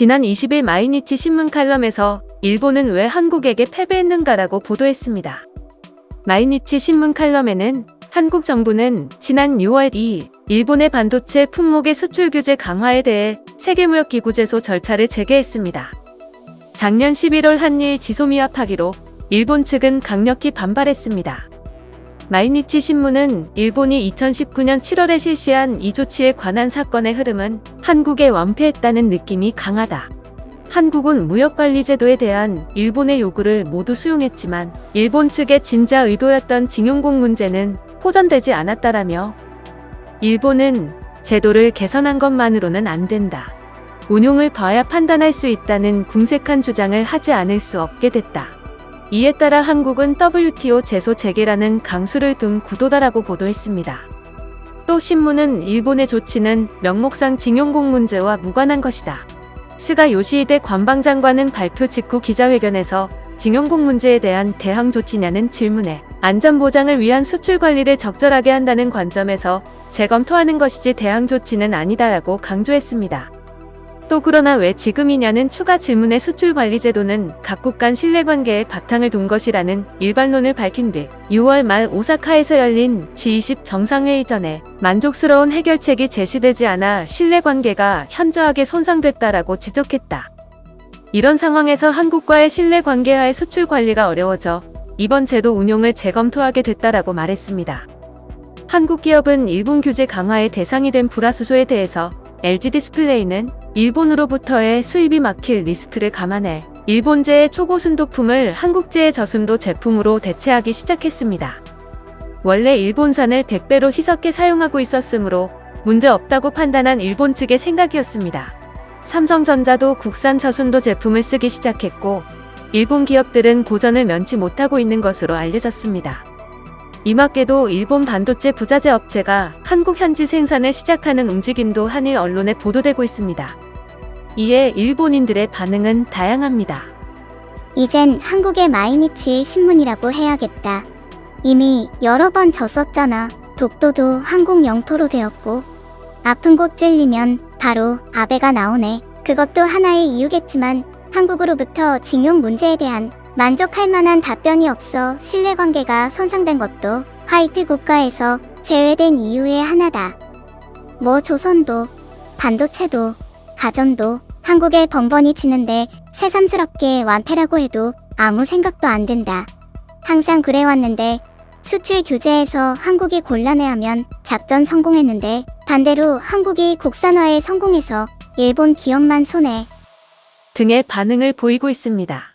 지난 20일 마이니치 신문 칼럼에서 일본은 왜 한국에게 패배했는가라고 보도했습니다. 마이니치 신문 칼럼에는 한국 정부는 지난 6월 2일 일본의 반도체 품목의 수출 규제 강화에 대해 세계무역기구제소 절차를 재개했습니다. 작년 11월 한일 지소미합 합의로 일본 측은 강력히 반발했습니다. 마이니치 신문은 일본이 2019년 7월에 실시한 이 조치에 관한 사건의 흐름은 한국에 완패했다는 느낌이 강하다. 한국은 무역관리제도에 대한 일본의 요구를 모두 수용했지만 일본 측의 진짜 의도였던 징용공 문제는 호전되지 않았다라며 일본은 제도를 개선한 것만으로는 안 된다. 운용을 봐야 판단할 수 있다는 궁색한 주장을 하지 않을 수 없게 됐다. 이에 따라 한국은 WTO 제소 재개라는 강수를 둔 구도다라고 보도했습니다. 또 신문은 일본의 조치는 명목상 징용공 문제와 무관한 것이다. 스가 요시히데 관방장관은 발표 직후 기자회견에서 징용공 문제에 대한 대항 조치냐는 질문에 안전보장을 위한 수출 관리를 적절하게 한다는 관점에서 재검토하는 것이지 대항 조치는 아니다라고 강조했습니다. 또 그러나 왜 지금이냐는 추가 질문에 수출관리제도는 각국 간 신뢰관계에 바탕을 둔 것이라는 일반론을 밝힌 뒤 6월 말 오사카에서 열린 G20 정상회의 전에 만족스러운 해결책이 제시되지 않아 신뢰관계가 현저하게 손상됐다라고 지적했다. 이런 상황에서 한국과의 신뢰관계하에 수출관리가 어려워져 이번 제도 운용을 재검토하게 됐다라고 말했습니다. 한국 기업은 일본 규제 강화의 대상이 된 불화수소에 대해서 LG디스플레이는 일본으로부터의 수입이 막힐 리스크를 감안해 일본제의 초고순도품을 한국제의 저순도 제품으로 대체하기 시작했습니다. 원래 일본산을 100배로 희석해 사용하고 있었으므로 문제없다고 판단한 일본 측의 생각이었습니다. 삼성전자도 국산 저순도 제품을 쓰기 시작했고 일본 기업들은 고전을 면치 못하고 있는 것으로 알려졌습니다. 이맞게도 일본 반도체 부자재 업체가 한국 현지 생산을 시작하는 움직임도 한일 언론에 보도되고 있습니다. 이에 일본인들의 반응은 다양합니다. 이젠 한국의 마이니치 신문이라고 해야겠다. 이미 여러 번 졌었잖아. 독도도 한국 영토로 되었고 아픈 곳 찔리면 바로 아베가 나오네. 그것도 하나의 이유겠지만 한국으로부터 징용 문제에 대한 만족할 만한 답변이 없어 신뢰관계가 손상된 것도 화이트 국가에서 제외된 이유의 하나다. 뭐 조선도, 반도체도, 가전도 한국에 번번이 치는데 새삼스럽게 완패라고 해도 아무 생각도 안 든다. 항상 그래왔는데 수출 규제에서 한국이 곤란해하면 작전 성공했는데 반대로 한국이 국산화에 성공해서 일본 기업만 손해 등의 반응을 보이고 있습니다.